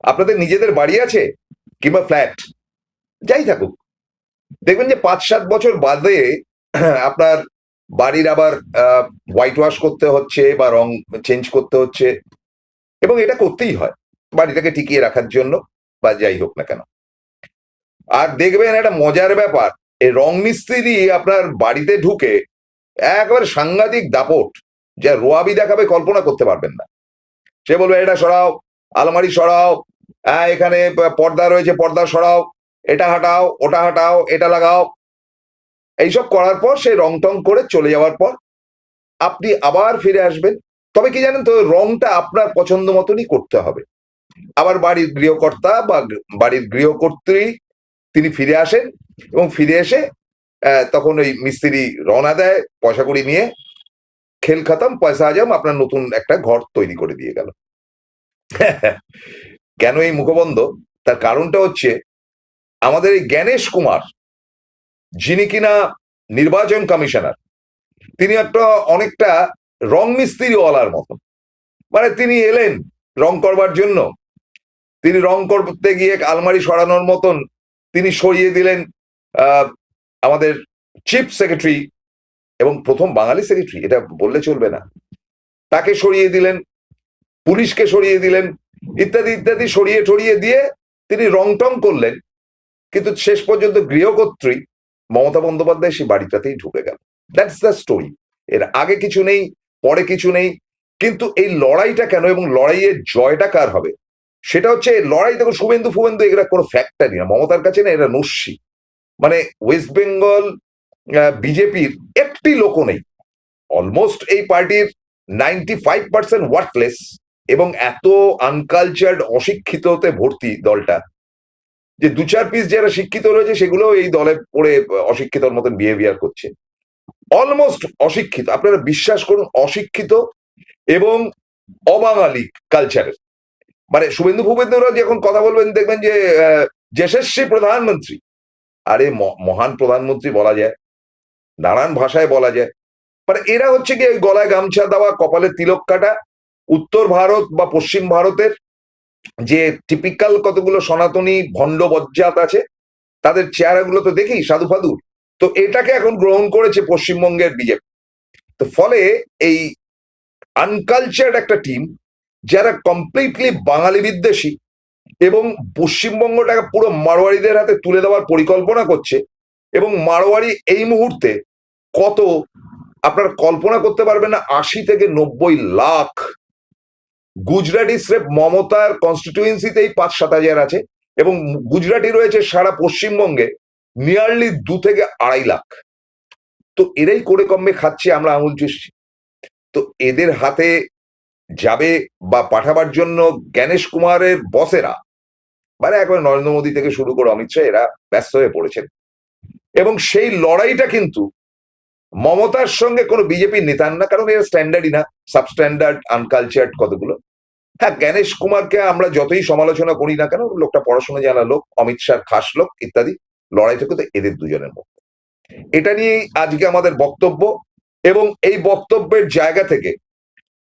আপনাদের নিজেদের বাড়ি আছে কিংবা ফ্ল্যাট, যাই থাকুক, দেখবেন যে 5-7 বছর বাদে আপনার বাড়ির আবার হোয়াইট ওয়াশ করতে হচ্ছে বা রং চেঞ্জ করতে হচ্ছে, এবং এটা করতেই হয় বাড়িটাকে টিকিয়ে রাখার জন্য বা যাই হোক না কেন। আর দেখবেন একটা মজার ব্যাপার, এই রং মিস্ত্রি আপনার বাড়িতে ঢুকে একেবারে সাংঘাতিক দাপট, যা রোয়াবি দেখাবে কল্পনা করতে পারবেন না। সে বলবে এটা সরাও, আলমারি সরাও, এখানে পর্দা রয়েছে পর্দা সরাও, এটা হাটাও ওটা হাটাও, এটা লাগাও। এইসব করার পর সে রং টং করে চলে যাওয়ার পর আপনি আবার ফিরে আসবেন। তবে কি জানেন তো, রংটা আপনার পছন্দ মতনই করতে হবে। আবার বাড়ির গৃহকর্তা বা বাড়ির গৃহকর্ত্রী তিনি ফিরে আসেন, এবং ফিরে এসে তখন ওই মিস্ত্রি রওনা দেয় পয়সা কড়ি নিয়ে, খেল খতম, পয়সা আজম, আপনার নতুন একটা ঘর তৈরি করে দিয়ে গেল। কেন এই মুখবন্ধ? তার কারণটা হচ্ছে আমাদের এই জ্ঞানেশ কুমার, যিনি কিনা নির্বাচন কমিশনার, তিনি একটা অনেকটা রং মিস্ত্রি ওয়ালার মতন। মানে তিনি এলেন রং করবার জন্য, তিনি রং করতে গিয়ে আলমারি সরানোর মতন তিনি সরিয়ে দিলেন আমাদের চিফ সেক্রেটারি, এবং প্রথম বাঙালি সেক্রেটারি, এটা বললে চলবে না, তাকে সরিয়ে দিলেন, পুলিশকে সরিয়ে দিলেন, ইত্যাদি ইত্যাদি সরিয়ে টরিয়ে দিয়ে তিনি রং টং করলেন। কিন্তু শেষ পর্যন্ত গৃহকর্ত্রী মমতা বন্দ্যোপাধ্যায় সেই বাড়িটাতেই ঢুকে গেল। That's the story. এর আগে কিছু নেই, পরে কিছু নেই। কিন্তু এই লড়াইটা কেন এবং লড়াইয়ের জয়টা কার হবে, সেটা হচ্ছে লড়াই। দেখো, শুভেন্দু ফুবেন্দু এগুলা কোনো ফ্যাক্টরই না মমতার কাছে, না, এরা নস্যি। মানে ওয়েস্ট বেঙ্গল বিজেপির একটি লোকও নেই, অলমোস্ট এই পার্টির 95% ওয়ার্থলেস, এবং এত আনকালচার্ড অশিক্ষিততে ভর্তি দলটা, যে 2-4 পিস যারা শিক্ষিত রয়েছে সেগুলো এই দলে পড়ে অশিক্ষিতর মতন বিহেভিয়ার করছে। অলমোস্ট অশিক্ষিত, আপনারা বিশ্বাস করুন, অশিক্ষিত এবং অবাঙালি কালচারের। মানে শুভেন্দু ভূপেন্দ্ররা যখন কথা বলবেন দেখবেন যে যশস্বী প্রধানমন্ত্রী, আরে মহান প্রধানমন্ত্রী বলা যায়, নানান ভাষায় বলা যায়। মানে এরা হচ্ছে কি গলায় গামছা দেওয়া, কপালে তিলক কাটা, উত্তর ভারত বা পশ্চিম ভারতের যে টিপিক্যাল কতগুলো সনাতনী ভণ্ড বজ্জাত আছে, তাদের চেহারাগুলো তো দেখি সাধু ফাধু, তো এটাকে এখন গ্রহণ করেছে পশ্চিমবঙ্গের বিজেপি। তো ফলে এই আনকালচার্ড একটা টিম, যারা কমপ্লিটলি বাঙালি বিদ্বেষী এবং পশ্চিমবঙ্গটাকে পুরো মারোয়ারিদের হাতে তুলে দেওয়ার পরিকল্পনা করছে। এবং মারোয়ারি এই মুহূর্তে কত আপনারা কল্পনা করতে পারবেন না, 80 থেকে 90 লাখ। গুজরাটি স্রেফ মমতার কনস্টিটিউয়েন্সিতেই 5-7 হাজার আছে, এবং গুজরাটি রয়েছে সারা পশ্চিমবঙ্গে নিয়ারলি 2 থেকে 2.5 লাখ। তো এরাই করে কমবে খাচ্ছে, আমরা আঙুল চুষছি। তো এদের হাতে যাবে বা পাঠাবার জন্য জ্ঞানেশ কুমারের বসেরা, মানে একবার নরেন্দ্র মোদী থেকে শুরু করে অমিত শাহ, এরা ব্যস্ত হয়ে পড়েছেন। এবং সেই লড়াইটা কিন্তু মমতার সঙ্গে কোনো বিজেপির নেতার না, কারণ এরা স্ট্যান্ডার্ডই না, সাবস্ট্যান্ডার্ড, আনকালচার্ড কতগুলো। হ্যাঁ, জ্ঞানেশ কুমারকে আমরা যতই সমালোচনা করি না কেন, লোকটা পড়াশোনা জানা লোক, অমিত শাহর খাস লোক ইত্যাদি, লড়াইটা কিন্তু এদের দুজনের মধ্যে। এটা নিয়েই আজকে আমাদের বক্তব্য, এবং এই বক্তব্যের জায়গা থেকে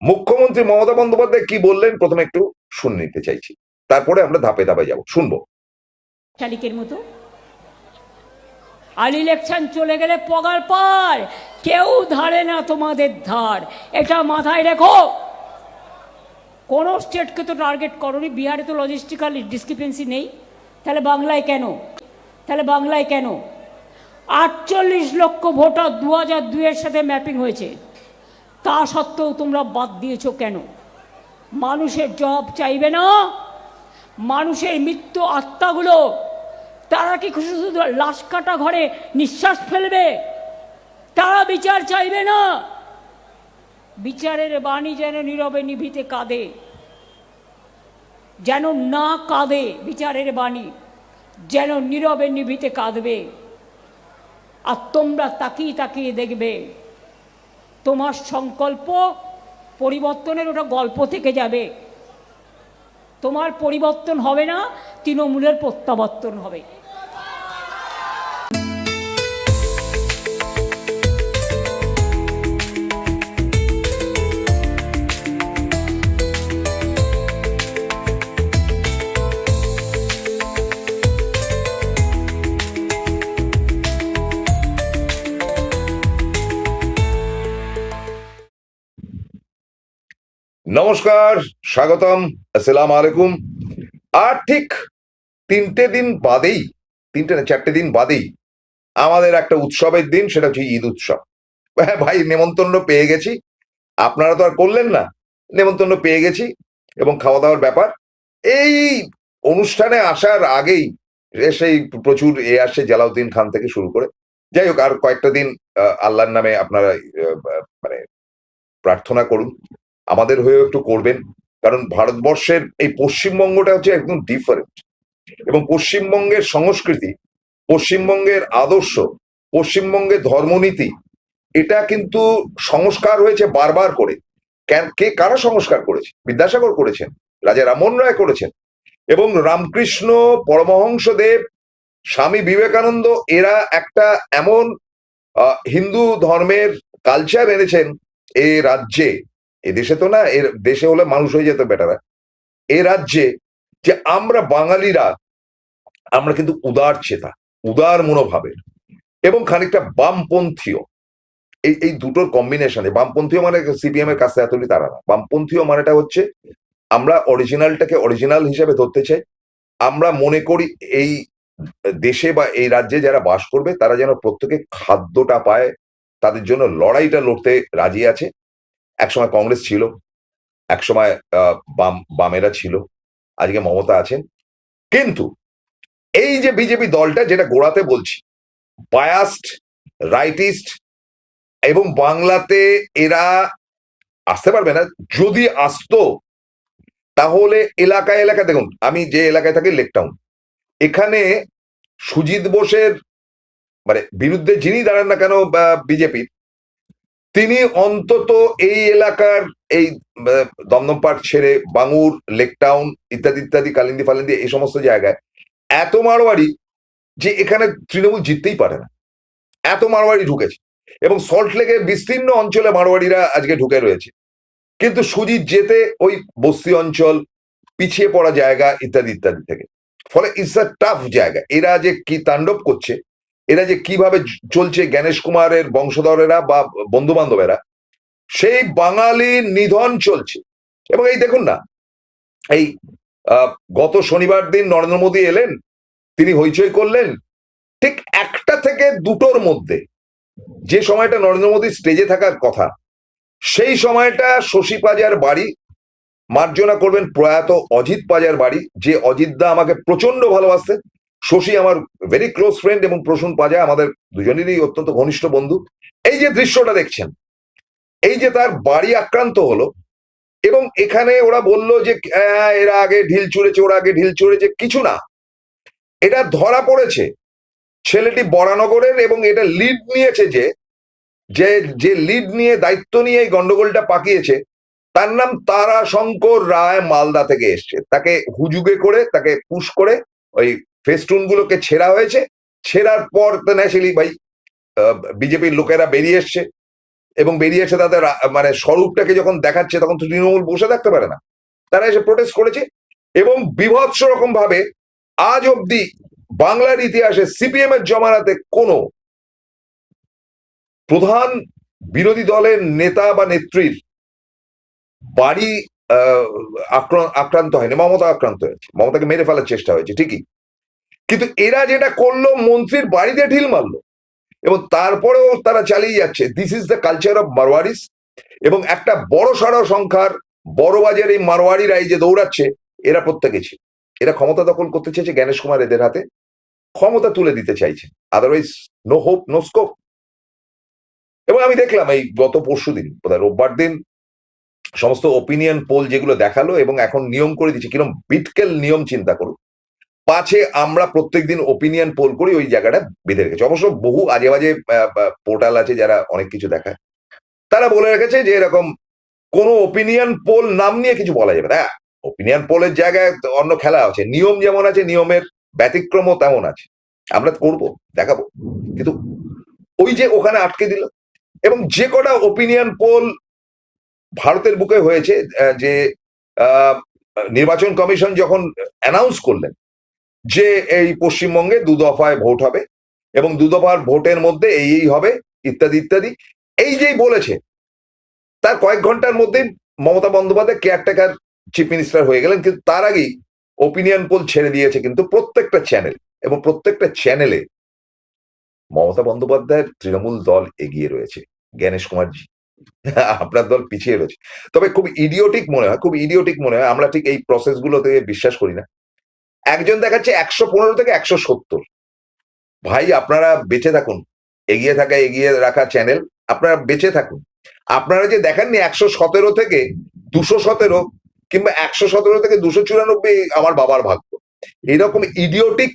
মুখ্যমন্ত্রী মমতা বন্দ্যোপাধ্যায় কি বললেন প্রথমে একটু শুনে নিতে চাইছি, তারপরে আমরা ধাপে ধাপে যাব, শুনবো। শালিকের মতো আর ইলেকশন চলে গেলে পগার পার, কেউ ধারে না তোমাদের ধার, এটা মাথায় রেখো। কোনো স্টেটকে তো টার্গেট করোনি, বিহারে তো লজিস্টিক্যাল ডিসক্রিপেন্সি নেই, তাহলে বাংলায় কেন? 48 লক্ষ ভোটার 2002-এর সাথে ম্যাপিং হয়েছে, তা সত্ত্বেও তোমরা বাদ দিয়েছো কেন? মানুষের জব চাইবে না? মানুষের মৃত্যু আত্মাগুলো, তারা কি শুধু শুধু লাশ কাটা ঘরে নিঃশ্বাস ফেলবে? তারা বিচার চাইবে না? বিচারের বাণী যেন নীরবে নিভৃতে কাঁদে, যেন না কাঁদে, বিচারের বাণী যেন নীরবে নিভৃতে কাঁদবে। আর তোমরা তাকিয়ে তাকিয়ে দেখবে তোমার সংকল্প পরিবর্তনের ওটা গল্প থেকে যাবে, তোমার পরিবর্তন হবে না, তৃণমূলের প্রত্যাবর্তন হবে। নমস্কার, স্বাগতম, আসসালাম আলাইকুম। আর ঠিক 3টে দিন বাদেই, 4টে দিন বাদেই আমাদের একটা উৎসবের দিন, সেটা হচ্ছে ঈদ উৎসব। হ্যাঁ ভাই, নেমন্তন্ন পেয়ে গেছি। আপনারা তো আর করলেন না, নেমন্তন্ন পেয়ে গেছি এবং খাওয়া দাওয়ার ব্যাপার। এই অনুষ্ঠানে আসার আগেই সেই প্রচুর আসছে, জালাউদ্দিন খান থেকে শুরু করে। যাই হোক, আর কয়েকটা দিন আল্লাহর নামে আপনারা মানে প্রার্থনা করুন, আমাদের হয়েও একটু করবেন। কারণ ভারতবর্ষের এই পশ্চিমবঙ্গটা হচ্ছে একদম ডিফারেন্ট, এবং পশ্চিমবঙ্গের সংস্কৃতি, পশ্চিমবঙ্গের আদর্শ, পশ্চিমবঙ্গের ধর্মনীতি, এটা কিন্তু সংস্কার হয়েছে বারবার করে। কারা সংস্কার করেছে? বিদ্যাসাগর করেছেন, রাজা রামমোহন রায় করেছেন, এবং রামকৃষ্ণ পরমহংসদেব, স্বামী বিবেকানন্দ, এরা একটা এমন হিন্দু ধর্মের কালচার এনেছেন এ রাজ্যে। এ দেশে তো না, এর দেশে হলে মানুষ হয়ে যেত বেটারা। এ রাজ্যে যে আমরা বাঙালিরা, আমরা কিন্তু উদার চেতা, উদার মনোভাবের, এবং খানিকটা বামপন্থীও। এই দুটোর কম্বিনেশনে, বামপন্থীও মানে সিপিএম এর কাছে এতটি তারা না। বামপন্থীও মানেটা হচ্ছে আমরা অরিজিনালটাকে অরিজিনাল হিসেবে ধরতে চাই। আমরা মনে করি এই দেশে বা এই রাজ্যে যারা বাস করবে তারা যেন প্রত্যেকে খাদ্যটা পায়, তাদের জন্য লড়াইটা লড়তে রাজি আছে। একসময় কংগ্রেস ছিল, একসময় বামেরা ছিল, আজকে মমতা আছেন। কিন্তু এই যে বিজেপি দলটা, যেটা গোড়াতে বলছি, বায়াস্ট, রাইটিস্ট, এবং বাংলাতে এরা আসতে পারবে না। যদি আসতো তাহলে এলাকায় এলাকায়, দেখুন আমি যে এলাকায় থাকি, লেকটাউন, এখানে সুজিত বোসের মানে বিরুদ্ধে যিনি দাঁড়ান না কেন বিজেপির, তিনি অন্তত এই এলাকার এই দমদম পার্ক ছেড়ে বাঙুর, লেকটাউন ইত্যাদি ইত্যাদি, কালিন্দি ফালিন্দি, এই সমস্ত জায়গায় এত মারোয়ারি যে এখানে তৃণমূল জিততেই পারে না, এত মারোয়ারি ঢুকেছে। এবং সল্টলেকের বিস্তীর্ণ অঞ্চলে মারোয়ারিরা আজকে ঢুকে রয়েছে। কিন্তু সুজিত যেতে ওই বস্তি অঞ্চল, পিছিয়ে পড়া জায়গা ইত্যাদি ইত্যাদি থেকে। ফলে ইটস আ টাফ জায়গা। এরা যে কি তাণ্ডব করছে, এরা যে কিভাবে চলছে, জ্ঞানেশ কুমারের বংশধরেরা বা বন্ধু বান্ধবেরা, সেই বাঙালির নিধন চলছে। এবং এই দেখুন না, এই গত শনিবার দিন নরেন্দ্র মোদী এলেন, তিনি হইচই করলেন। ঠিক 1টা থেকে 2টোর মধ্যে, যে সময়টা নরেন্দ্র মোদী স্টেজে থাকার কথা, সেই সময়টা শশী পাজার বাড়ি মার্জনা করবেন প্রয়াত অজিত পাজার বাড়ি। যে অজিত দা আমাকে প্রচন্ড ভালোবাসতেন, শশী আমার ভেরি ক্লোজ ফ্রেন্ড, এবং প্রসূন পাজা আমাদের দুজনেরই অত্যন্ত ঘনিষ্ঠ বন্ধু। এই যে দৃশ্যটা দেখছেন, এই যে তার বাড়ি আক্রান্ত হলো, এবং এখানে ওরা বলল যে এরা আগে ঢিল ছুঁড়েছে, ওরা আগে ঢিল ছুঁড়েছে, কিছু না। এটা ধরা পড়েছে ছেলেটি বরানগরের, এবং এটা লিড নিয়েছে যে যে যে লিড নিয়ে, দায়িত্ব নিয়ে এই গন্ডগোলটা পাকিয়েছে, তার নাম তারাশঙ্কর রায়, মালদা থেকে এসছে। তাকে হুজুগে করে, তাকে পুশ করে ওই ফেস্টুন গুলোকে ছেঁড়া হয়েছে। ছেঁড়ার পর ন্যাচারালি ভাই বিজেপির লোকেরা বেরিয়ে এসছে, এবং বেরিয়ে এসে তাদের মানে স্বরূপটাকে যখন দেখাচ্ছে, তখন তো তৃণমূল বসে থাকতে পারে না, তারা এসে প্রোটেস্ট করেছে। এবং বিভৎস রকম ভাবে আজ অব্দি বাংলার ইতিহাসে সিপিএম এর জমানাতে কোনো প্রধান বিরোধী দলের নেতা বা নেত্রীর বাড়ি আক্রান্ত হয়নি। মমতা আক্রান্ত হয়েছে, মমতাকে মেরে ফেলার চেষ্টা হয়েছে ঠিকই, কিন্তু এরা যেটা করলো, মন্ত্রীর বাড়িতে ঢিল মারলো, এবং তারপরেও তারা চালিয়ে যাচ্ছে। This is the culture of Marwaris. এবং একটা বড় সড় সংখ্যার বড় বাজার এই মারওয়ারিরা এই যে দৌড়াচ্ছে, এরা প্রত্যেকে ছিল, এরা ক্ষমতা দখল করতে চেয়েছে, জ্ঞানেশ কুমার এদের হাতে ক্ষমতা তুলে দিতে চাইছে। Otherwise no hope, no scope. এবং আমি দেখলাম এই গত পরশুদিন, বোধহয় রোববার দিন, সমস্ত ওপিনিয়ন পোল যেগুলো দেখালো, এবং এখন নিয়ম করে দিচ্ছে, কিরকম বিটকেল নিয়ম চিন্তা করুন, পাছে আমরা প্রত্যেকদিন ওপিনিয়ন পোল করি, ওই জায়গাটা বেঁধে রেখেছে। অবশ্য বহু আজে বাজে পোর্টাল আছে যারা অনেক কিছু দেখায়, তারা বলে রেখেছে যে এরকম কোন ওপিনিয়ন পোল নাম নিয়ে কিছু বলা যাবে না। ওপিনিয়ন পোলের জায়গায় অন্য খেলা আছে, নিয়ম যেমন আছে, নিয়মের ব্যতিক্রমও তেমন আছে। আমরা করব, দেখাবো, কিন্তু ওই যে ওখানে আটকে দিল। এবং যে কটা ওপিনিয়ন পোল ভারতের বুকে হয়েছে, যে নির্বাচন কমিশন যখন অ্যানাউন্স করলেন যে এই পশ্চিমবঙ্গে 2 দফায় ভোট হবে, এবং 2 দফার ভোটের মধ্যে এই হবে ইত্যাদি ইত্যাদি, এই যেই বলেছে, তার কয়েক ঘন্টার মধ্যে Mamata Bandyopadhyay caretaker chief minister হয়ে গেলেন, কিন্তু তার আগেই ওপিনিয়ন পোল ছেড়ে দিয়েছে কিন্তু প্রত্যেকটা চ্যানেল, এবং প্রত্যেকটা চ্যানেলে মমতা বন্দ্যোপাধ্যায়ের তৃণমূল দল এগিয়ে রয়েছে, জ্ঞানেশ কুমারজি আপনার দল পিছিয়ে রয়েছে। তবে খুব ইডিওটিক মনে হয়, খুব ইডিওটিক মনে হয়, আমরা ঠিক এই প্রসেস গুলোতে বিশ্বাস করি না। একজন দেখাচ্ছে 115 থেকে 170। ভাই আপনারা বেঁচে থাকুন, এগিয়ে রাখা চ্যানেল, আপনারা বেঁচে থাকুন। আপনারা যে দেখাননি 117 থেকে 217 কিংবা 117 থেকে 294 আমার বাবার ভাগ্য, এরকম ইডিওটিক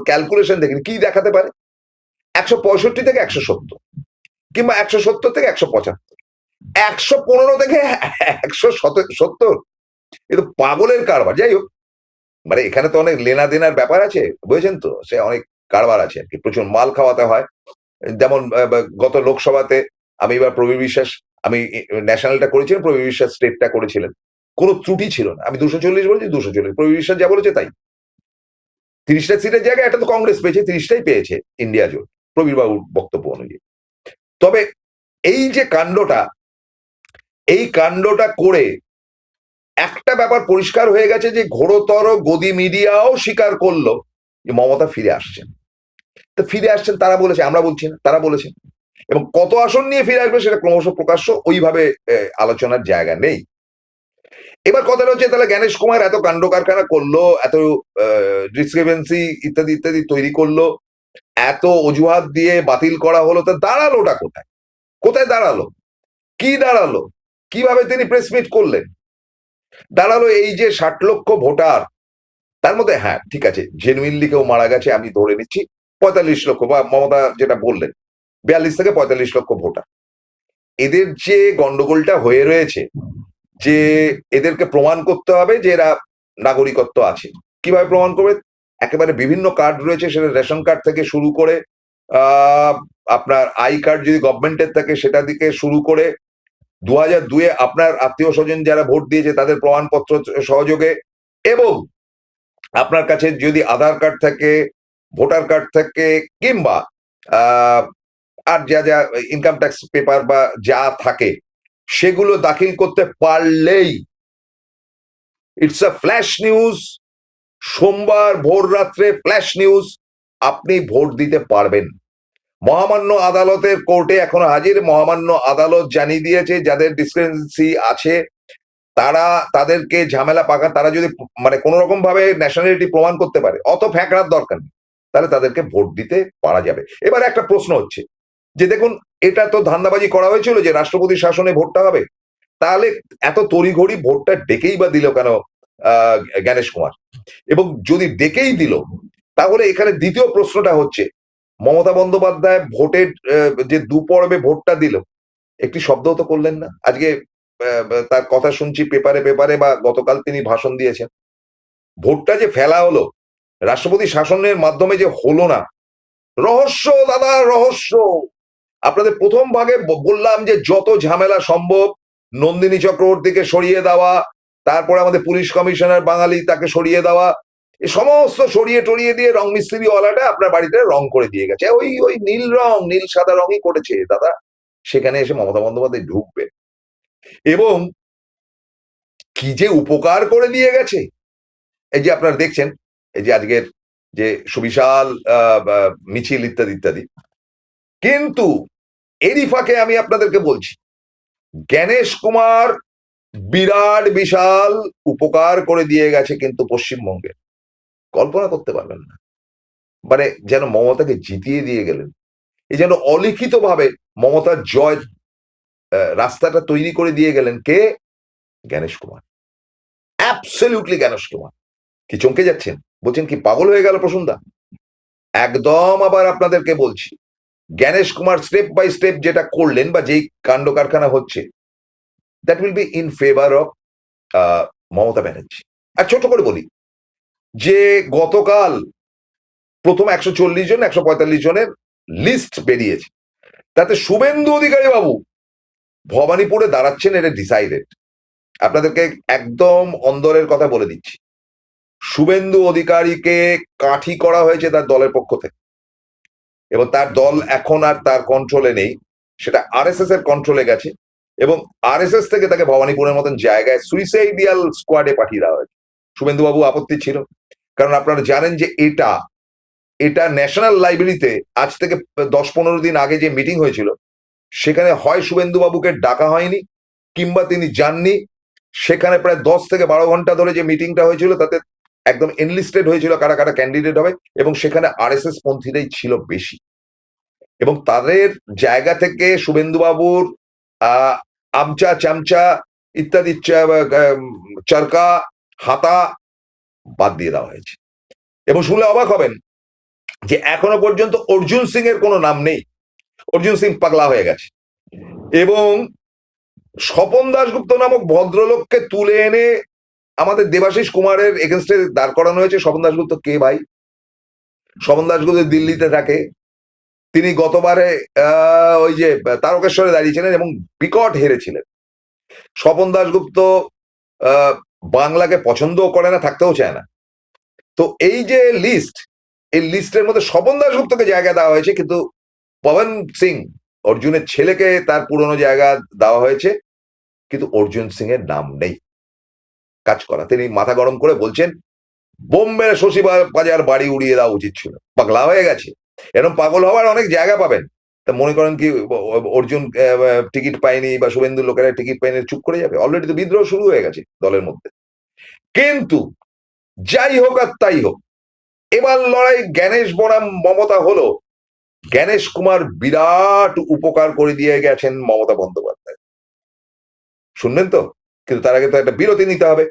ক্যালকুলেশন দেখেন কি দেখাতে পারে। 165 থেকে 170 কিংবা 170 থেকে 175, 115 থেকে 170, এ তো পাগলের কারবার। যাই হোক, মানে এখানে তো অনেক লেনা দেনার ব্যাপার আছে, বুঝেছেন তো, সে অনেক কারবার আছে আর কি, প্রচুর মাল খাওয়াতে হয়। যেমন গত লোকসভাতে আমি এবার প্রবীর বিশ্বাস, আমি ন্যাশনালটা করেছিলাম, প্রবীর বিশ্বাস স্টেটটা করেছিলেন, কোনো ত্রুটি ছিল না। আমি 240 বলেছি, 240, প্রবীর বিশ্বাস যা বলেছে তাই। 30টা সিটের জায়গায় এটা তো কংগ্রেস পেয়েছে, 30টাই পেয়েছে ইন্ডিয়া জোট, প্রবীর বাবুর বক্তব্য অনুযায়ী। তবে এই যে কাণ্ডটা, এই কাণ্ডটা করে একটা ব্যাপার পরিষ্কার হয়ে গেছে যে ঘোরতর গদি মিডিয়াও স্বীকার করলো যে মমতা ফিরে আসছেন। তো ফিরে আসছেন তারা বলেছে, আমরা বলছি না, তারা বলেছেন। এবং কত আসন নিয়ে ফিরে আসবে সেটা ক্রমশ প্রকাশ্য, ওইভাবে আলোচনার জায়গা নেই। এবার কথাটা হচ্ছে, তাহলে জ্ঞানেশ কুমার এত কাণ্ড কারখানা করলো, এত ডিসক্রিপেন্সি ইত্যাদি ইত্যাদি তৈরি করলো, এত অজুহাত দিয়ে বাতিল করা হলো, তা দাঁড়ালোটা কোথায়? কোথায় দাঁড়ালো? কি দাঁড়ালো? কিভাবে তিনি প্রেস মিট করলেন? দাঁড়ালো এই যে 60 লক্ষ ভোটার, তার মধ্যে হ্যাঁ ঠিক আছে, জেনুইনলি কেউ মারা গেছে আমি ধরে নিচ্ছি 45 লক্ষ, বা মমতা যেটা বললেন 42 থেকে 45 লক্ষ ভোটার। এদের যে গন্ডগোলটা হয়ে রয়েছে, যে এদেরকে প্রমাণ করতে হবে যে এরা নাগরিকত্ব আছে। কিভাবে প্রমাণ করবে? একেবারে বিভিন্ন কার্ড রয়েছে, সেটা রেশন কার্ড থেকে শুরু করে আপনার আই কার্ড যদি গভর্নমেন্টের থাকে সেটা দিকে শুরু করে 2002-এ আপনার আত্মীয় স্বজন যারা ভোট দিয়েছে তাদের প্রমাণপত্র সহযোগে, এবং আপনার কাছে যদি আধার কার্ড থাকে, ভোটার কার্ড থাকে, কিংবা আর যা যা ইনকাম ট্যাক্স পেপার বা যা থাকে সেগুলো দাখিল করতে পারলেই ইটস আ ফ্ল্যাশ নিউজ। সোমবার ভোর রাত্রে ফ্ল্যাশ নিউজ, আপনি ভোট দিতে পারবেন। মহামান্য আদালতের কোর্টে এখনো হাজির, মহামান্য আদালত জানিয়ে দিয়েছে যাদের ডিসক্রিপেন্সি আছে তারা, তাদেরকে ঝামেলা পাকা, তারা যদি মানে কোন রকম ভাবে ন্যাশনালিটি প্রমাণ করতে পারে, অত ফ্যাকড়ার দরকার নেই, তাহলে তাদেরকে ভোট দিতে পারা যাবে। এবার একটা প্রশ্ন হচ্ছে যে দেখুন, এটা তো ধান্দাবাজি করা হয়েছিল যে রাষ্ট্রপতি শাসনে ভোটটা হবে, তাহলে এত তড়িঘড়ি ভোটটা ডেকেই বা দিল কেন জ্ঞানেশ কুমার? এবং যদি ডেকেই দিল, তাহলে এখানে দ্বিতীয় প্রশ্নটা হচ্ছে, মমতা বন্দ্যোপাধ্যায় ভোটের যে দুপর্বে ভোটটা দিল, একটি শব্দও তো করলেন না। আজকে তার কথা শুনছি পেপারে পেপারে, বা গতকাল তিনি ভাষণ দিয়েছেন। ভোটটা যে ফেলা হলো, রাষ্ট্রপতি শাসনের মাধ্যমে যে হলো না, রহস্য দাদা, রহস্য। আপনাদের প্রথম ভাগে বললাম যে যত ঝামেলা সম্ভব নন্দিনী চক্রবর্তীকে সরিয়ে দেওয়া, তারপরে আমাদের পুলিশ কমিশনার বাঙালি তাকে সরিয়ে দেওয়া, এই সমস্ত সরিয়ে টরিয়ে দিয়ে রং মিস্ত্রি ওয়ালাটা আপনার বাড়িতে রং করে দিয়ে গেছে, ওই ওই নীল রং, নীল সাদা রঙই করেছে দাদা। সেখানে এসে মমতা বন্দ্যোপাধ্যায় ঢুকবে, এবং কি যে উপকার করে দিয়ে গেছে। এই যে আপনারা দেখছেন, এই যে আজকের যে সুবিশাল মিছিল ইত্যাদি ইত্যাদি, কিন্তু এরই ফাঁকে আমি আপনাদেরকে বলছি, জ্ঞানেশ কুমার বিরাট বিশাল উপকার করে দিয়ে গেছে কিন্তু পশ্চিমবঙ্গে, কল্পনা করতে পারবেন না। মানে যেন মমতাকে জিতিয়ে দিয়ে গেলেন, এই যেন অলিখিত ভাবে মমতার জয় রাস্তাটা তৈরি করে দিয়ে গেলেন। কে? জ্ঞানেশ কুমার, অ্যাবসলিউটলি জ্ঞানেশ কুমার। কি চমকে যাচ্ছেন? বলছেন কি পাগল হয়ে গেল প্রসূনদা? একদম আবার আপনাদেরকে বলছি, Gyanesh Kumar step by step যেটা করলেন বা যেই কাণ্ড কারখানা হচ্ছে, that will be in favour of Mamata Banerjee. আর ছোট করে বলি যে গতকাল প্রথম 140 জন 145 জনের লিস্ট বেরিয়েছে, তাতে শুভেন্দু অধিকারী বাবু ভবানীপুরে দাঁড়াচ্ছেন, এটা ডিসাইডেড। আপনাদেরকে একদম অন্দরের কথা বলে দিচ্ছি, শুভেন্দু অধিকারীকে কাঠি করা হয়েছে তার দলের পক্ষ থেকে, এবং তার দল এখন আর তার কন্ট্রোলে নেই, সেটা আরএসএস এর কন্ট্রোলে গেছে। এবং আরএসএস থেকে তাকে ভবানীপুরের মতন জায়গায় সুইসাইডিয়াল স্কোয়াডে পাঠিয়ে দেওয়া হয়েছে। শুভেন্দুবাবু আপত্তি ছিল, কারণ আপনারা জানেন যে এটা ন্যাশনাল লাইব্রেরিতে আজ থেকে 10-15 দিন আগে যে মিটিং হয়েছিল, সেখানে হয় শুভেন্দুবাবুকে ডাকা হয়নি কিংবা তিনি যাননি। সেখানে প্রায় 10 থেকে 12 ঘন্টা ধরে যে মিটিংটা হয়েছিল তাতে একদম এনলিস্টেড হয়েছিল কারা কারা ক্যান্ডিডেট হবে, এবং সেখানে আরএসএস পন্থীরাই ছিল বেশি, এবং তাদের জায়গা থেকে শুভেন্দুবাবুর আমচা চামচা ইত্যাদি চরকা হাতা বাদ দিয়ে দেওয়া হয়েছে। এবং শুনলে অবাক হবেন যে এখনো পর্যন্ত অর্জুন সিং এর কোনো নাম নেই। অর্জুন সিং পাগলা হয়ে গেছে। এবং স্বপন দাশগুপ্ত নামক ভদ্রলোককে তুলে এনে আমাদের দেবাশিস কুমারের এগেনস্টে দাঁড় করানো হয়েছে। স্বপন দাশগুপ্ত কে ভাই? স্বপন দাশগুপ্ত দিল্লিতে থাকে। তিনি গতবারে ওই যে তারকেশ্বরে দাঁড়িয়েছিলেন এবং বিকট হেরেছিলেন। স্বপন দাশগুপ্ত বাংলাকে পছন্দও করে না, থাকতেও চায় না। তো এই যে লিস্ট, এই লিস্টের মধ্যে স্বপন দাশগুপ্তকে জায়গা দেওয়া হয়েছে, কিন্তু পবন সিং অর্জুনের ছেলেকে তার পুরনো জায়গা দেওয়া হয়েছে, কিন্তু অর্জুন সিং এর নাম নেই। কাজ করা, তিনি মাথা গরম করে বলছেন বোম্বের শশী বাজার বাড়ি উড়িয়ে দেওয়া উচিত ছিল। পাগলা হয়ে গেছে। এরকম পাগল হওয়ার অনেক জায়গা পাবেন। তা মনে করেন কি অর্জুন টিকিট পায়নি বা শুভেন্দুর লোকেরা টিকিট পায়নি চুপ করে যাবে? অলরেডি তো বিদ্রোহ শুরু হয়ে গেছে দলের মধ্যে। কিন্তু যাই হোক আর তাই হোক, এবার লড়াই জ্ঞানেশ বনাম মমতা হলো। জ্ঞানেশ কুমার বিরাট উপকার করে দিয়ে গেছেন মমতা বন্দ্যোপাধ্যায়, শুনবেন তো? কিন্তু তার আগে তো একটা বিরতি নিতে হবে।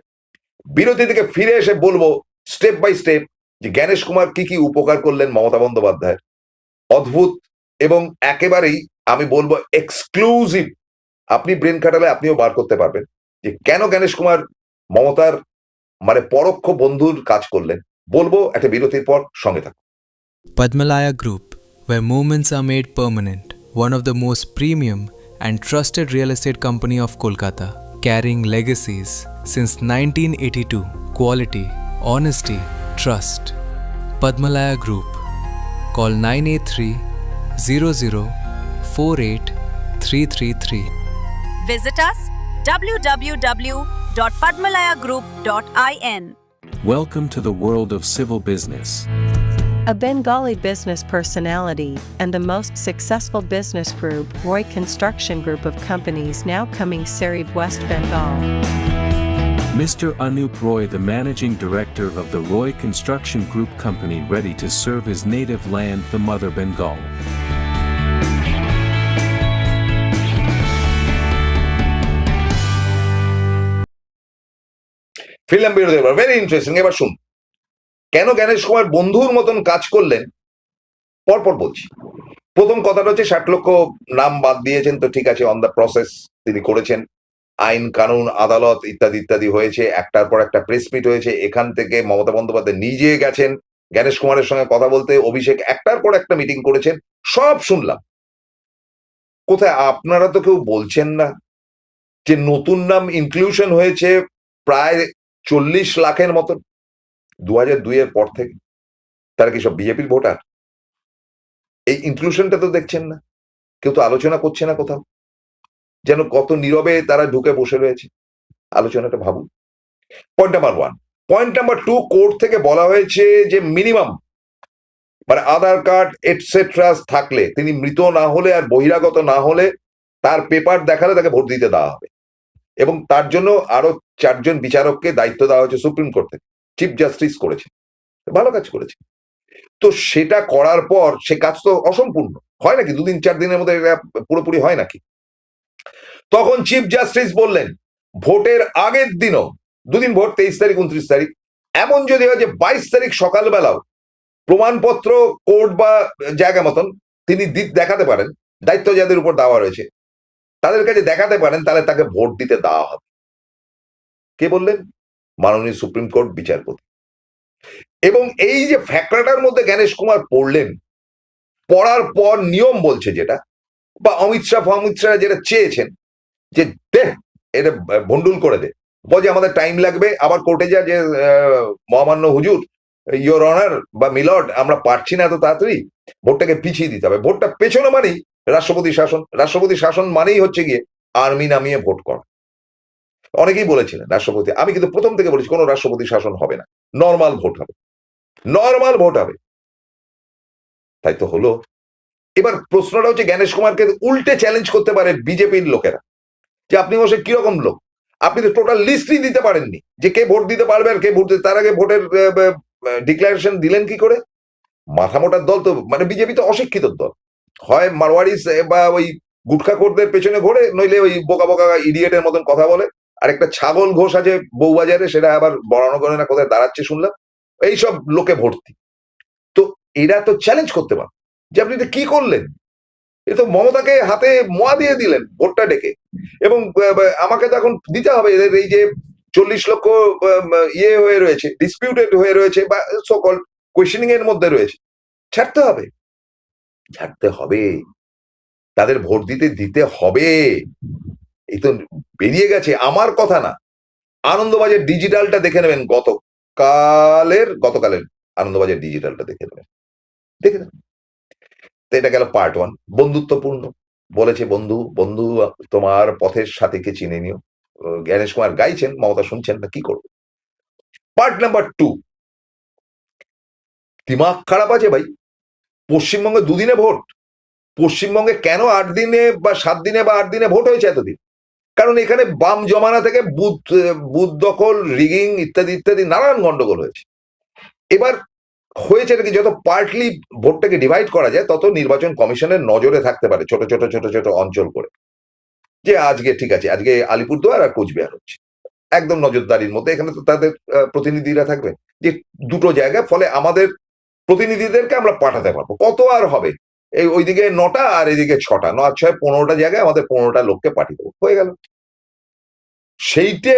বিরতি থেকে ফিরে এসে বলবো স্টেপ বাই স্টেপ যে জ্ঞানেশ কুমার কি কি উপকার করলেন মমতা বন্দ্যোপাধ্যায়। অদ্ভুত এবং একেবারেই আমি বলবো এক্সক্লুসিভ। আপনি ব্রেন খাটালে আপনিও বার করতে পারবেন যে কেন জ্ঞানেশ কুমার মমতার মানে পরোক্ষ বন্ধুর কাজ করলেন। বলবো একটা বিরতির পর, সঙ্গে থাকুন। Padmalaya Group, where moments are made permanent, one of the most premium and trusted real estate company of Kolkata, carrying legacies since 1982. Quality, honesty, trust. Padmalaya Group. Call 983-00-48333. Visit us www.padmalayagroup.in. Welcome to the world of civil business. A Bengali business personality and the most successful business group, Roy Construction Group of companies, now coming Sarib, West Bengal. Mr. Anup Roy, the managing director of the Roy Construction Group company, ready to serve his native land, the mother Bengal. Film বিরতি, very interesting. এবার শুন কেন জ্ঞানেশ কুমার বন্ধুর মতন কাজ করলেন। পরপর বলছি। প্রথম কথাটা হচ্ছে 60 লক্ষ নাম বাদ দিয়েছেন, তো ঠিক আছে, অন দ্য প্রসেস তিনি করেছেন। আইন কানুন আদালত ইত্যাদি ইত্যাদি হয়েছে, একটার পর একটা প্রেস মিট হয়েছে। এখান থেকে মমতা বন্দ্যোপাধ্যায় নিজে গেছেন জ্ঞানেশ কুমারের সঙ্গে কথা বলতে, অভিষেক একটার পর একটা মিটিং করেছেন, সব শুনলাম। কোথায় আপনারা তো কেউ বলছেন না যে নতুন নাম ইনক্লুশন হয়েছে প্রায় 40 লাখের মতন 2002 এর পর থেকে। তারা কি সব বিজেপির ভোটার? এই ইনক্লুশনটা তো দেখছেন না, কেউ তো আলোচনা করছে না কোথাও, যেন কত নীরবে তারা ঢুকে বসে রয়েছে। আলোচনাটা ভাবুন। Point number 1। Point number 2, court থেকে বলা হয়েছে যে মিনিমাম মানে আধার কার্ড এটসেট্রা থাকলে, তিনি মৃত না হলে আর বহিরাগত না হলে, তার পেপার দেখালে তাকে ভোট দিতে দেওয়া হবে। এবং তার জন্য আরো 4 জন বিচারককে দায়িত্ব দেওয়া হয়েছে সুপ্রিম কোর্ট থেকে। চিফ জাস্টিস করেছে, ভালো কাজ করেছে। তো সেটা করার পর সে কাজ তো অসম্পূর্ণ হয় নাকি? 2-4 দিনের মধ্যে এটা পুরোপুরি হয় নাকি? তখন চিফ জাস্টিস বললেন ভোটের আগের দিনও, 2 দিন ভোট, 23 তারিখ 29 তারিখ, এমন যদি হয় যে 22 তারিখ সকালবেলাও প্রমাণপত্র কোর্ট বা জায়গা মতন তিনি দেখাতে পারেন, দায়িত্ব যাদের উপর দেওয়া রয়েছে তাদের কাছে দেখাতে পারেন, তাহলে তাকে ভোট দিতে দেওয়া হবে। কে বললেন? মাননীয় সুপ্রিম কোর্ট বিচারপতি। এবং এই যে ফ্যাক্টরটার মধ্যে জ্ঞানেশ কুমার পড়লেন, পড়ার পর নিয়ম বলছে যেটা, বা অমিত শাহ যেটা চেয়েছেন যে দে এটা ভন্ডুল করে দে, বলছে আমাদের টাইম লাগবে, আবার কোর্টে যা যে মহামান্য হুজুর ইয়োর অনার বা মিলর্ড আমরা পারছি না এত তাড়াতাড়ি, ভোটটাকে পিছিয়ে দিতে হবে। ভোটটা পেছনে মানেই রাষ্ট্রপতি শাসন, রাষ্ট্রপতি শাসন মানেই হচ্ছে গিয়ে আর্মি নামিয়ে ভোট করা। অনেকেই বলেছিলেন রাষ্ট্রপতি, আমি কিন্তু প্রথম থেকে বলেছি কোনো রাষ্ট্রপতি শাসন হবে না, নর্মাল ভোট হবে, নর্মাল ভোট হবে। তাই তো হলো। এবার প্রশ্নটা হচ্ছে জ্ঞানেশ কুমারকে উল্টে চ্যালেঞ্জ করতে পারে বিজেপির লোকেরা যে আপনি বসে কিরকম লোক, আপনি তো টোটাল লিস্টই দিতে পারেননি যে কে ভোট দিতে পারবে আর কে ভোট দিতে, তার আগে ভোটের ডিক্লারেশন দিলেন কি করে? মাথা মোটার দল তো, মানে বিজেপি তো অশিক্ষিত দল, হয় মারওয়ারিস বা ওই গুটখাখোরদের পেছনে ঘোরে, নইলে ওই বোকা বোকা ইডিয়েটের মতন কথা বলে। আর একটা ছাগল ঘোষ আছে বউবাজারে, সেটা আবার বড়ানো করে না কোথায় দাঁড়াচ্ছে শুনলাম, এইসব লোকে ভর্তি। তো এরা তো চ্যালেঞ্জ করতে পারে যে আপনি এটা কি করলেন, এ তো মমতাকে হাতে মোয়া দিয়ে দিলেন ভোটটা ডেকে। এবং আমাকে তো এখন দিতে হবে এদের এই যে 40 লক্ষ ইয়ে হয়ে রয়েছে, ডিসপিউটেড হয়ে রয়েছে বা সকল কোয়েশ্চেনিং এর মধ্যে রয়েছে, ছাড়তে হবে, ছাড়তে হবে, তাদের ভোট দিতে দিতে হবে। এই তো বেরিয়ে গেছে, আমার কথা না। আনন্দবাজার ডিজিটালটা দেখে নেবেন, গতকালের আনন্দবাজার ডিজিটালটা দেখে নেবেন, দেখে নেবেন। তো এটা গেল পার্ট 1, বন্ধুত্বপূর্ণ। বলেছে বন্ধু বন্ধু তোমার পথের সাথীকে চিনে নিও, জ্ঞানেশ কুমার গাইছেন, মমতা শুনছেন না, কি করবে। পার্ট নাম্বার 2, দিমাগ খারাপ আছে ভাই। পশ্চিমবঙ্গে দুদিনে ভোট, পশ্চিমবঙ্গে কেন 8 দিনে বা 7 দিনে বা 8 দিনে ভোট হয়েছে এতদিন? কারণ এখানে বাম জমানা থেকে বুথ দখল, রিগিং ইত্যাদি ইত্যাদি নানান গন্ডগোল হয়েছে। এবার হয়েছে নাকি যত পার্টলি ভোটটাকে ডিভাইড করা যায় তত নির্বাচন কমিশনের নজরে থাকতে পারে, ছোট ছোট ছোট ছোট অঞ্চল করে, যে আজকে ঠিক আছে, আজকে আলিপুরদুয়ার আর কোচবিহার হচ্ছে, একদম নজরদারির মধ্যে। এখানে তো তাদের প্রতিনিধিরা থাকবে যে দুটো জায়গায়, ফলে আমাদের প্রতিনিধিদেরকে আমরা পাঠাতে পারবো। কত আর হবে, এই ওইদিকে 9টা আর এদিকে 6টা, 9 আর 6 15টা জায়গায় আমাদের 15টা লোককে পাঠিয়ে দেবো, হয়ে গেল। সেইটে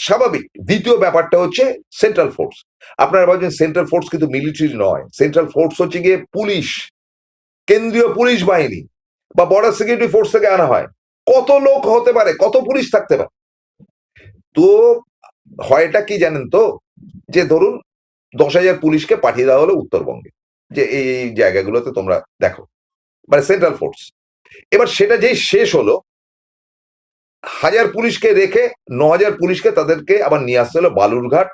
স্বাভাবিক। দ্বিতীয় ব্যাপারটা হচ্ছে সেন্ট্রাল ফোর্স। আপনারা ভাবছেন সেন্ট্রাল ফোর্স কিন্তু মিলিটারি নয়, সেন্ট্রাল ফোর্স হচ্ছে গিয়ে পুলিশ, কেন্দ্রীয় পুলিশ বাহিনী বা বর্ডার সিকিউরিটি ফোর্স থেকে আনা হয়। কত লোক হতে পারে, কত পুলিশ থাকতে পারে। তো হয়টা কি জানেন তো, যে ধরুন 10,000 পুলিশকে পাঠিয়ে দেওয়া হলো উত্তরবঙ্গে, যে এই এই জায়গাগুলোতে তোমরা দেখো, মানে সেন্ট্রাল ফোর্স। এবার সেটা যেই শেষ হলো, 1000 পুলিশকে রেখে 9,000 পুলিশকে তাদেরকে আবার নিয়ে আসতে হলো বালুরঘাট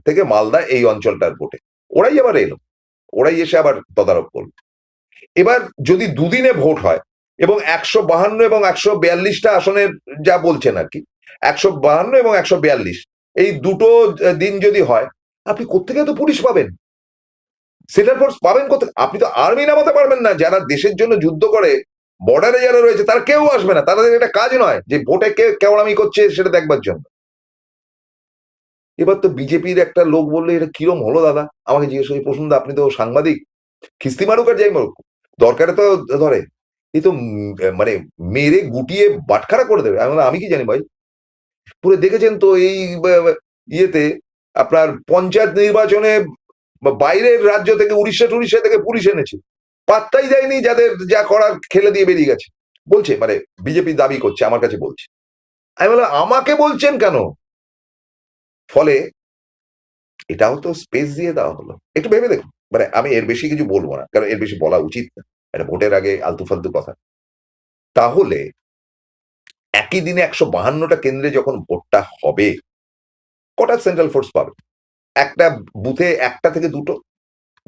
থেকে মালদা এই অঞ্চলটার ভোটে। ওরাই আবার এলো, ওরাই এসে আবার তদারক করলো। এবার যদি দুদিনে ভোট হয় এবং 152 এবং 142টা আসনের যা বলছেন আর কি, 152 এবং 142 এই দুটো দিন যদি হয়, আপনি কোত্থেকে তো পুলিশ পাবেন, সেন্ট্রাল ফোর্স পাবেন কোথায়? আপনি তো আর্মি নামাতে পারবেন না। যারা দেশের জন্য যুদ্ধ করে বর্ডারে যারা রয়েছে তারা কেউ আসবে না, তাদের এটা কাজ নয় যে ভোটে কে কেওড়ামি করছে সেটা দেখবার জন্য। এবার তো বিজেপির একটা লোক বললে এটা কিরম হলো দাদা, আমাকে জিজ্ঞেস করি, প্রশ্ন, আপনি তো সাংবাদিক, খিস্তি মারুক আর যাই মারুক, দরকারে তো ধরে, এই তো মানে মেরে গুটিয়ে বাটখারা করে দেবে। আমি কি জানি ভাই, পুরো দেখেছেন তো এই ইয়েতে আপনার পঞ্চায়েত নির্বাচনে বাইরের রাজ্য থেকে উড়িষ্যা থেকে পুলিশ এনেছে, পাত্তাই দেয়নি, যাদের যা করার খেলে দিয়ে বেরিয়ে গেছে। বলছে মানে বিজেপি দাবি করছে, আমার কাছে বলছে। আমি বললাম আমাকে বলছেন কেন? ফলে এটাও তো স্পেস দিয়ে দেওয়া হলো, একটু ভেবে দেখুন। মানে আমি এর বেশি কিছু বলবো না, কারণ এর বেশি বলা উচিত না, এটা ভোটের আগে আলতু ফালতু কথা। তাহলে একই দিনে 152টা কেন্দ্রে যখন ভোটটা হবে, কটা সেন্ট্রাল ফোর্স পাবে? একটা বুথে 1টা থেকে 2টো,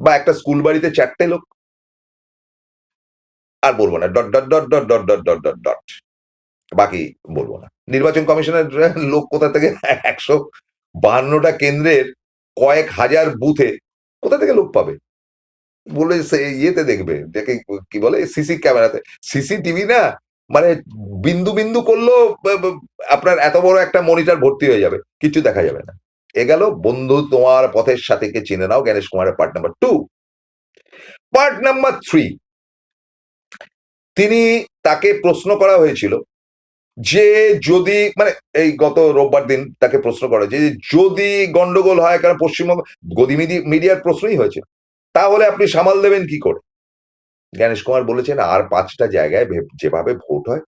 বা একটা স্কুল বাড়িতে 4টে লোক। আর বলবো না, dot dot dot dot dot dot dot dot dot, বাকি বলবো না। নির্বাচন কমিশনের লোক কোথা থেকে 152টা কেন্দ্রের কয়েক হাজার বুথে কোথা থেকে লোক পাবে? বলে ইয়েতে দেখবে, দেখে কি বলে, সিসি ক্যামেরাতে, সিসিটিভি না, মানে বিন্দু বিন্দু করলেও আপনার এত বড় একটা মনিটর ভর্তি হয়ে যাবে, কিছু দেখা যাবে না। এ গেল বন্ধু তোমার পথের সাথীকে চিনে নাও, জ্ঞানেশ কুমারের পার্ট নাম্বার 2। পার্ট নাম্বার 3, তাকে প্রশ্ন করা হয়েছিল যে যদি, মানে এই গত রোববার দিন তাকে প্রশ্ন করা হয়েছে যে যদি গন্ডগোল হয়, কারণ পশ্চিমবঙ্গ গদি মিডিয়ার প্রশ্নই হয়েছে, তাহলে আপনি সামাল দেবেন কি করে? জ্ঞানেশ কুমার বলেছেন আর 5টা জায়গায় যেভাবে ভোট হয়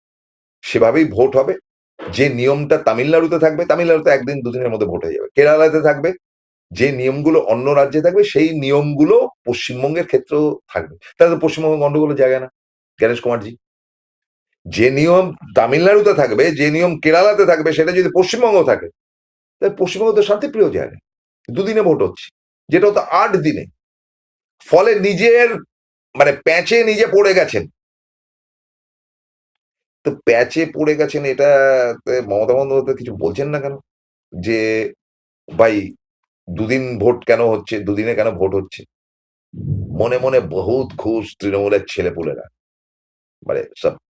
সেভাবেই ভোট হবে। যে নিয়মটা তামিলনাড়ুতে থাকবে, তামিলনাড়ুতে 1 দিন 2 দিনের মধ্যে ভোট হয়ে যাবে। কেরালাতে থাকবে, যে নিয়মগুলো অন্য রাজ্যে থাকবে সেই নিয়মগুলো পশ্চিমবঙ্গের ক্ষেত্রেও থাকবে। তাহলে পশ্চিমবঙ্গ গন্ডগোলের জায়গা না জ্ঞানেশ কুমারজি। যে নিয়ম তামিলনাড়ুতে থাকবে, যে নিয়ম কেরালাতে থাকবে, সেটা যদি পশ্চিমবঙ্গ থাকে, তাহলে পশ্চিমবঙ্গ তো শান্তিপ্রিয় জায়গা। দুদিনে ভোট হচ্ছে, যেটা হতো 8 দিনে। ফলে নিজের মানে প্যাচে নিজে পড়ে গেছেন। তো প্যাচে পড়ে গেছেন, এটা মমতা বন্দ্যোপাধ্যায় কিছু বলছেন না কেন? যে ভাই দুদিন ভোট কেন হচ্ছে, দুদিনে কেন ভোট হচ্ছে? মনে মনে বহুত খুশ তৃণমূলের ছেলেপুলেরা, মানে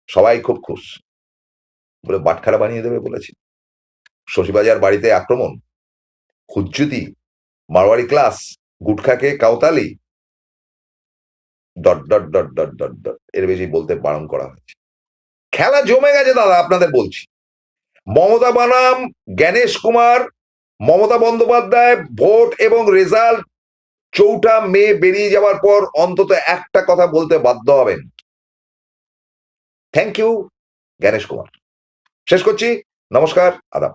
সবাই খুব খুশ, বলে বাটখারা বানিয়ে দেবে বলেছে। শশীবাজার বাড়িতে আক্রমণ, হুজ্জুতি, মারওয়ারি ক্লাস, গুটখাকে কাউতালি, dot dot dot dot dot dot, এর বেশি বলতে বারণ করা হয়েছে। খেলা জমে গেছে দাদা, আপনাদের বলছি। মমতা বনাম জ্ঞানেশ কুমার, মমতা বন্দ্যোপাধ্যায় ভোট এবং রেজাল্ট 4 মে বেরিয়ে যাওয়ার পর অন্তত একটা কথা বলতে বাধ্য হবেন, থ্যাংক ইউ জ্ঞানেশ কুমার। শেষ করছি, নমস্কার, আদাব।